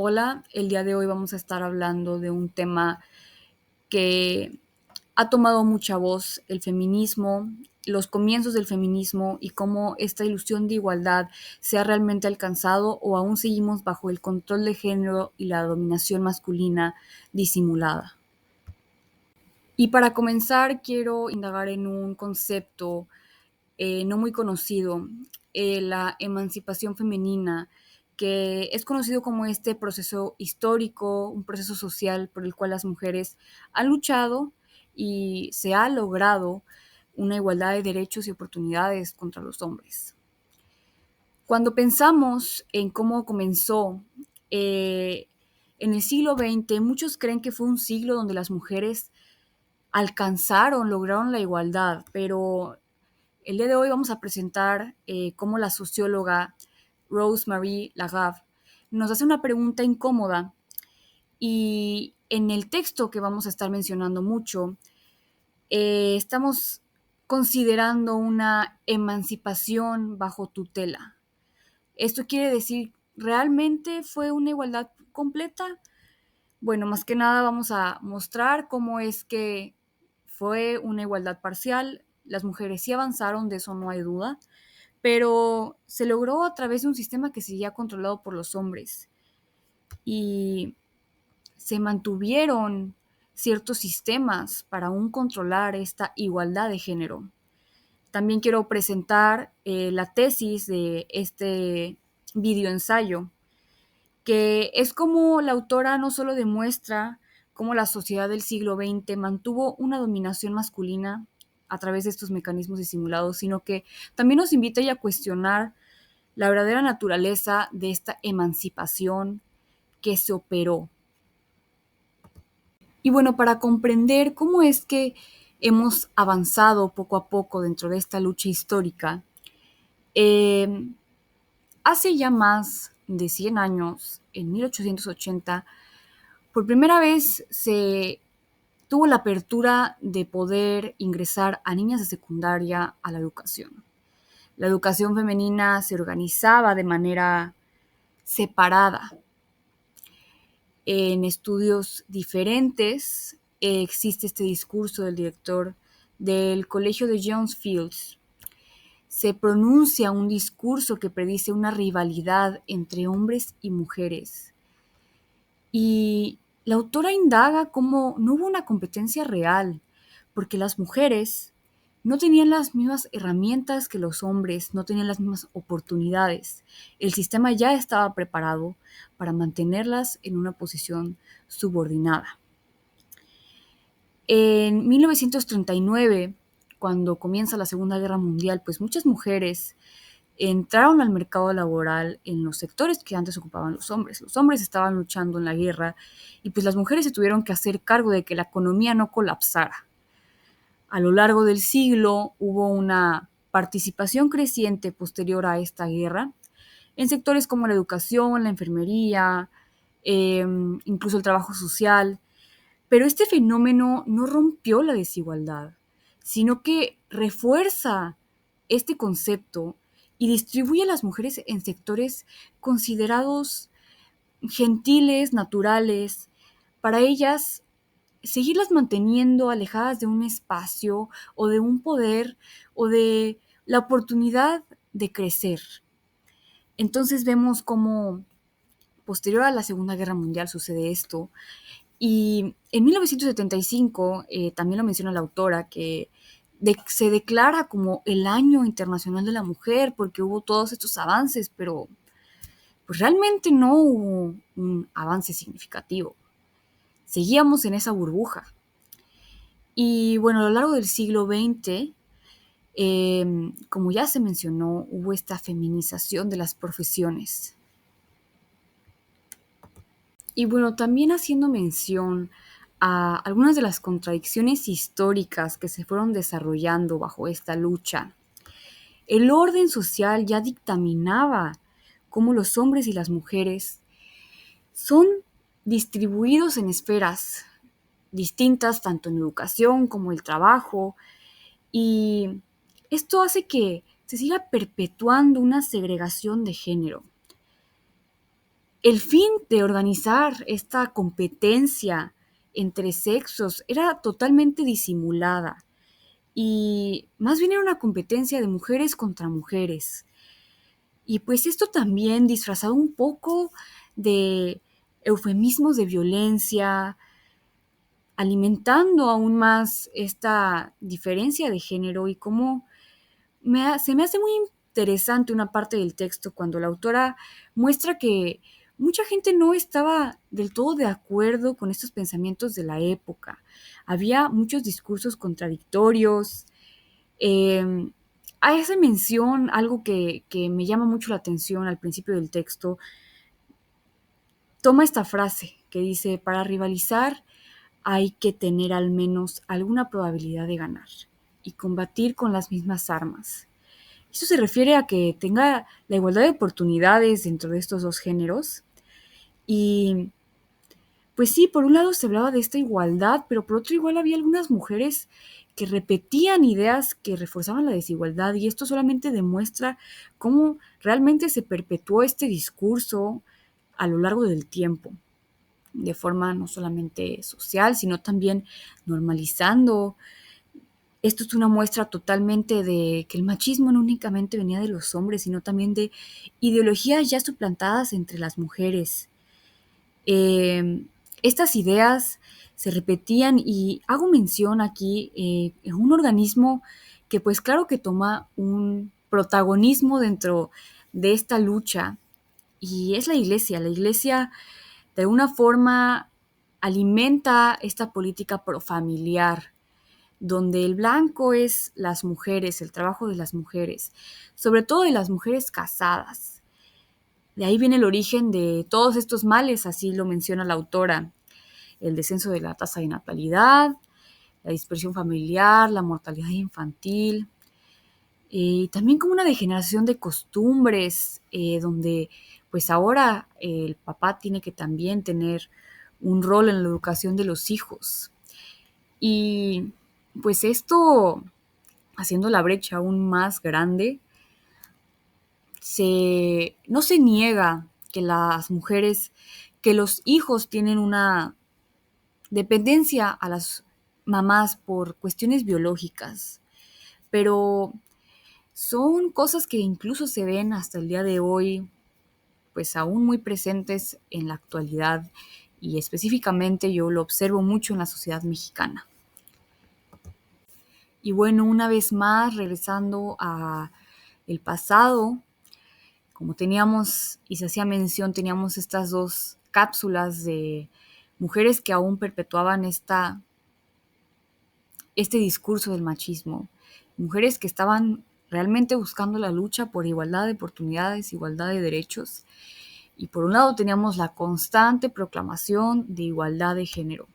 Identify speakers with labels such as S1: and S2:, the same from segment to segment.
S1: Hola, el día de hoy vamos a estar hablando de un tema que ha tomado mucha voz, el feminismo, los comienzos del feminismo y cómo esta ilusión de igualdad se ha realmente alcanzado o aún seguimos bajo el control de género y la dominación masculina disimulada. Y para comenzar, quiero indagar en un concepto no muy conocido, la emancipación femenina, que es conocido como este proceso histórico, un proceso social por el cual las mujeres han luchado y se ha logrado una igualdad de derechos y oportunidades contra los hombres. Cuando pensamos en cómo comenzó eh, en el siglo XX, muchos creen que fue un siglo donde las mujeres alcanzaron, lograron la igualdad, pero el día de hoy vamos a presentar cómo la socióloga Rose-Marie Lagave nos hace una pregunta incómoda y en el texto que vamos a estar mencionando mucho, estamos considerando una emancipación bajo tutela. Esto quiere decir, ¿realmente fue una igualdad completa? Bueno, más que nada vamos a mostrar cómo es que fue una igualdad parcial. Las mujeres sí avanzaron, de eso no hay duda, pero se logró a través de un sistema que seguía controlado por los hombres y se mantuvieron ciertos sistemas para aún controlar esta igualdad de género. También quiero presentar la tesis de este videoensayo, que es como la autora no solo demuestra cómo la sociedad del siglo XX mantuvo una dominación masculina a través de estos mecanismos disimulados, sino que también nos invita a cuestionar la verdadera naturaleza de esta emancipación que se operó. Y bueno, para comprender cómo es que hemos avanzado poco a poco dentro de esta lucha histórica, eh, hace ya más de 100 años, en 1880, por primera vez se tuvo la apertura de poder ingresar a niñas de secundaria a la educación. La educación femenina se organizaba de manera separada en estudios diferentes. Existe este discurso del director del Colegio de Jones Fields. Se pronuncia un discurso que predice una rivalidad entre hombres y mujeres. Y la autora indaga cómo no hubo una competencia real, porque las mujeres no tenían las mismas herramientas que los hombres, no tenían las mismas oportunidades. El sistema ya estaba preparado para mantenerlas en una posición subordinada. En 1939, cuando comienza la Segunda Guerra Mundial, pues muchas mujeres entraron al mercado laboral en los sectores que antes ocupaban los hombres. Los hombres estaban luchando en la guerra y pues las mujeres se tuvieron que hacer cargo de que la economía no colapsara. A lo largo del siglo hubo una participación creciente posterior a esta guerra en sectores como la educación, la enfermería, incluso el trabajo social. Pero este fenómeno no rompió la desigualdad, sino que refuerza este concepto y distribuye a las mujeres en sectores considerados gentiles, naturales. Para ellas, seguirlas manteniendo alejadas de un espacio o de un poder o de la oportunidad de crecer. Entonces vemos cómo posterior a la Segunda Guerra Mundial sucede esto. Y en 1975, también lo menciona la autora, que se declara como el Año Internacional de la Mujer porque hubo todos estos avances, pero pues realmente no hubo un avance significativo. Seguíamos en esa burbuja. Y bueno, a lo largo del siglo XX, como ya se mencionó, hubo esta feminización de las profesiones. Y bueno, también haciendo mención a algunas de las contradicciones históricas que se fueron desarrollando bajo esta lucha. El orden social ya dictaminaba cómo los hombres y las mujeres son distribuidos en esferas distintas, tanto en educación como el trabajo, y esto hace que se siga perpetuando una segregación de género. el fin de organizar esta competencia entre sexos era totalmente disimulada y más bien era una competencia de mujeres contra mujeres. Y pues esto también disfrazado un poco de eufemismos de violencia, alimentando aún más esta diferencia de género y cómo se me hace muy interesante una parte del texto cuando la autora muestra que mucha gente no estaba del todo de acuerdo con estos pensamientos de la época. Había muchos discursos contradictorios. Eh, Hace mención algo que me llama mucho la atención al principio del texto. Toma esta frase que dice, para rivalizar hay que tener al menos alguna probabilidad de ganar y combatir con las mismas armas. Esto se refiere a que tenga la igualdad de oportunidades dentro de estos dos géneros. Y pues sí, por un lado se hablaba de esta igualdad, pero por otro igual había algunas mujeres que repetían ideas que reforzaban la desigualdad y esto solamente demuestra cómo realmente se perpetuó este discurso a lo largo del tiempo, de forma no solamente social, sino también normalizando. Esto es una muestra totalmente de que el machismo no únicamente venía de los hombres, sino también de ideologías ya suplantadas entre las mujeres. Eh, Estas ideas se repetían y hago mención aquí en un organismo que pues claro que toma un protagonismo dentro de esta lucha y es la iglesia. La iglesia de alguna forma alimenta esta política profamiliar donde el blanco es las mujeres, el trabajo de las mujeres, sobre todo de las mujeres casadas. De ahí viene el origen de todos estos males, así lo menciona la autora, el descenso de la tasa de natalidad, la dispersión familiar, la mortalidad infantil, y también como una degeneración de costumbres, donde pues ahora el papá tiene que también tener un rol en la educación de los hijos. Y pues esto haciendo la brecha aún más grande, no se niega que las mujeres, que los hijos tienen una dependencia a las mamás por cuestiones biológicas, pero son cosas que incluso se ven hasta el día de hoy, pues aún muy presentes en la actualidad y específicamente yo lo observo mucho en la sociedad mexicana. Y bueno, una vez más, regresando a el pasado, como teníamos, y se hacía mención, teníamos estas dos cápsulas de mujeres que aún perpetuaban este discurso del machismo, mujeres que estaban realmente buscando la lucha por igualdad de oportunidades, igualdad de derechos, y por un lado teníamos la constante proclamación de igualdad de género.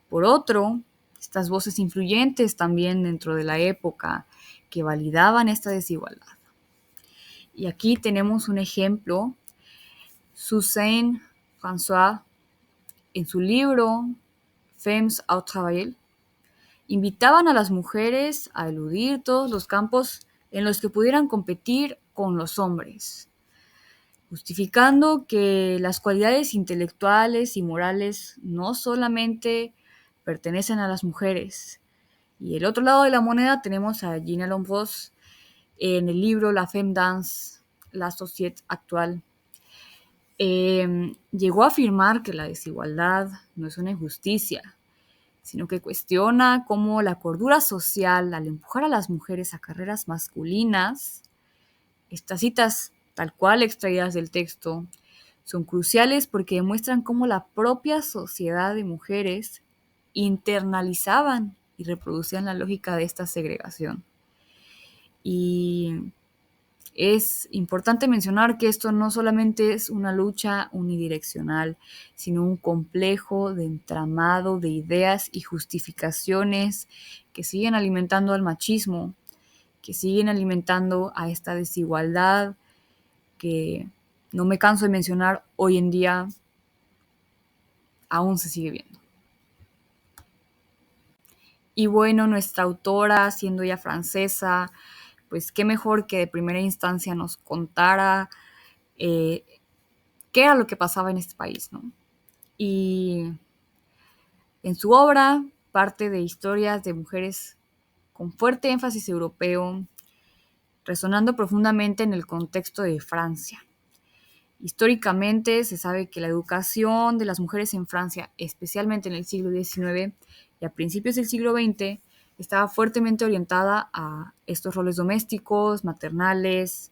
S1: Por otro, estas voces influyentes también dentro de la época que validaban esta desigualdad. Y aquí tenemos un ejemplo. Suzanne François, en su libro Femmes au Travail, invitaban a las mujeres a eludir todos los campos en los que pudieran competir con los hombres, justificando que las cualidades intelectuales y morales no solamente pertenecen a las mujeres. Y el otro lado de la moneda tenemos a Gina Lombos en el libro La Femme Dance, la société actual. Llegó a afirmar que la desigualdad no es una injusticia, sino que cuestiona cómo la cordura social, al empujar a las mujeres a carreras masculinas, estas citas, tal cual extraídas del texto, son cruciales porque demuestran cómo la propia sociedad de mujeres internalizaban y reproducían la lógica de esta segregación. Y es importante mencionar que esto no solamente es una lucha unidireccional, sino un complejo de entramado de ideas y justificaciones que siguen alimentando al machismo, que siguen alimentando a esta desigualdad que no me canso de mencionar hoy en día aún se sigue viendo. Y bueno, nuestra autora, siendo ella francesa, pues qué mejor que de primera instancia nos contara eh, qué era lo que pasaba en este país, ¿no? Y en su obra parte de historias de mujeres con fuerte énfasis europeo, resonando profundamente en el contexto de Francia. Históricamente se sabe que la educación de las mujeres en Francia, especialmente en el siglo XIX y a principios del siglo XX, estaba fuertemente orientada a estos roles domésticos, maternales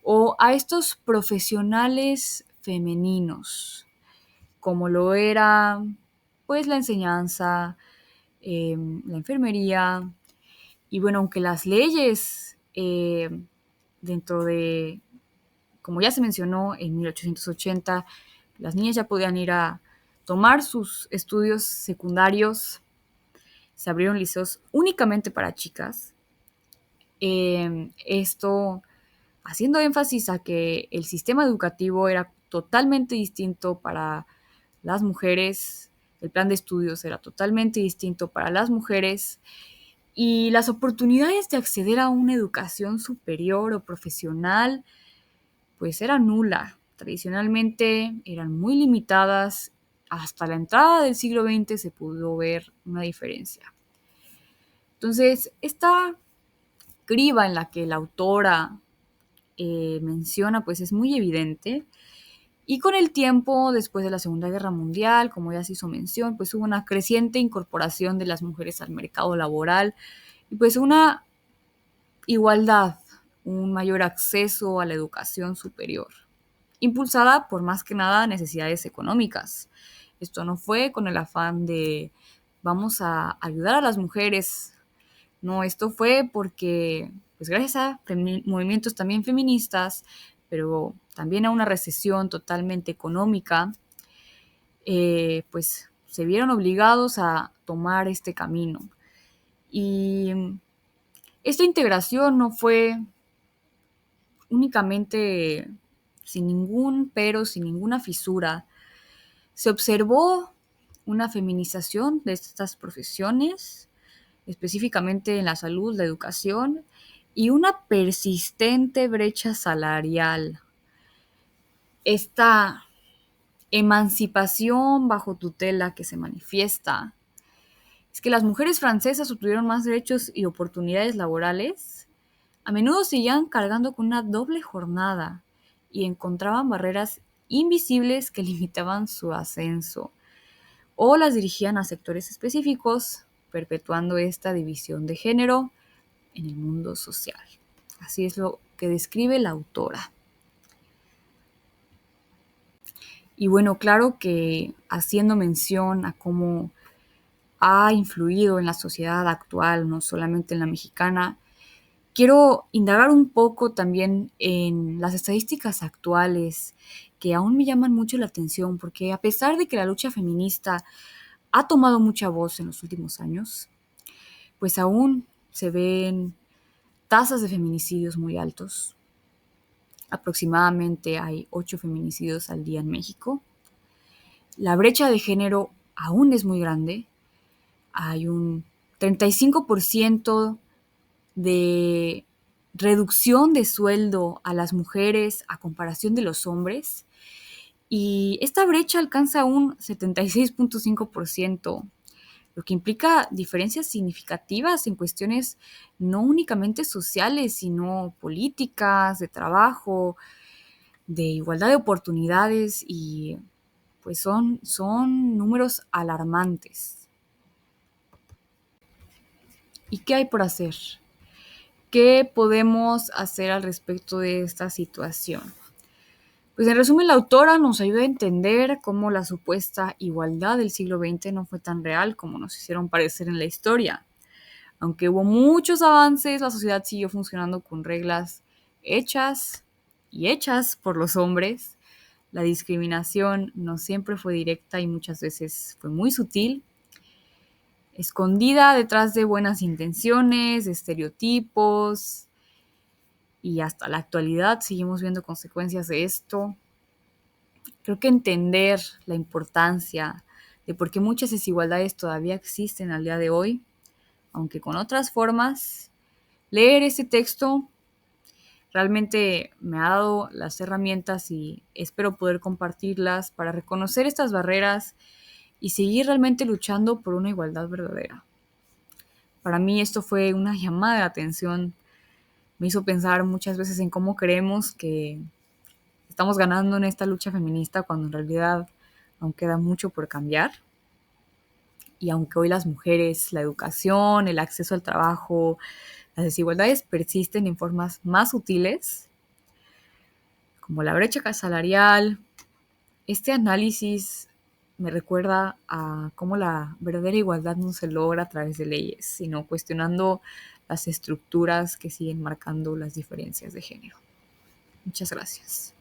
S1: o a estos profesionales femeninos, como lo era pues la enseñanza, la enfermería, y bueno, aunque las leyes dentro de, como ya se mencionó, en 1880, las niñas ya podían ir a tomar sus estudios secundarios, se abrieron liceos únicamente para chicas. Esto haciendo énfasis a que el sistema educativo era totalmente distinto para las mujeres, el plan de estudios era totalmente distinto para las mujeres y las oportunidades de acceder a una educación superior o profesional pues era nula. Tradicionalmente eran muy limitadas. Hasta la entrada del siglo XX se pudo ver una diferencia. Entonces, esta criba en la que la autora menciona, pues es muy evidente. Y con el tiempo, después de la Segunda Guerra Mundial, como ya se hizo mención, pues hubo una creciente incorporación de las mujeres al mercado laboral y pues una igualdad, un mayor acceso a la educación superior, impulsada por más que nada necesidades económicas. Esto no fue con el afán de vamos a ayudar a las mujeres, no, esto fue porque, pues gracias a movimientos también feministas, pero también a una recesión totalmente económica, pues se vieron obligados a tomar este camino. Y esta integración no fue únicamente sin ningún pero, sin ninguna fisura. Se observó una feminización de estas profesiones, específicamente en la salud, la educación, y una persistente brecha salarial. Esta emancipación bajo tutela que se manifiesta es que las mujeres francesas obtuvieron más derechos y oportunidades laborales. A menudo seguían cargando con una doble jornada y encontraban barreras invisibles que limitaban su ascenso o las dirigían a sectores específicos, perpetuando esta división de género en el mundo social. Así es lo que describe la autora. Y bueno, claro que haciendo mención a cómo ha influido en la sociedad actual, no solamente en la mexicana, quiero indagar un poco también en las estadísticas actuales que aún me llaman mucho la atención, porque a pesar de que la lucha feminista ha tomado mucha voz en los últimos años, pues aún se ven tasas de feminicidios muy altos. Aproximadamente hay 8 feminicidios al día en México. La brecha de género aún es muy grande. Hay un 35% de reducción de sueldo a las mujeres a comparación de los hombres. Y esta brecha alcanza un 76.5%, lo que implica diferencias significativas en cuestiones no únicamente sociales, sino políticas, de trabajo, de igualdad de oportunidades y pues son números alarmantes. ¿Y qué hay por hacer? ¿Qué podemos hacer al respecto de esta situación? Pues en resumen, la autora nos ayuda a entender cómo la supuesta igualdad del siglo XX no fue tan real como nos hicieron parecer en la historia. Aunque hubo muchos avances, la sociedad siguió funcionando con reglas hechas y hechas por los hombres. La discriminación no siempre fue directa y muchas veces fue muy sutil, escondida detrás de buenas intenciones, de estereotipos, y hasta la actualidad seguimos viendo consecuencias de esto. Creo que entender la importancia de por qué muchas desigualdades todavía existen al día de hoy, aunque con otras formas, leer ese texto Realmente me ha dado las herramientas y espero poder compartirlas para reconocer estas barreras y seguir realmente luchando por una igualdad verdadera. Para mí esto fue una llamada de atención, me hizo pensar muchas veces en cómo creemos que estamos ganando en esta lucha feminista cuando en realidad aún queda mucho por cambiar. Y aunque hoy las mujeres, la educación, el acceso al trabajo, las desigualdades persisten en formas más sutiles, como la brecha salarial, este análisis me recuerda a cómo la verdadera igualdad no se logra a través de leyes, sino cuestionando las estructuras que siguen marcando las diferencias de género. Muchas gracias.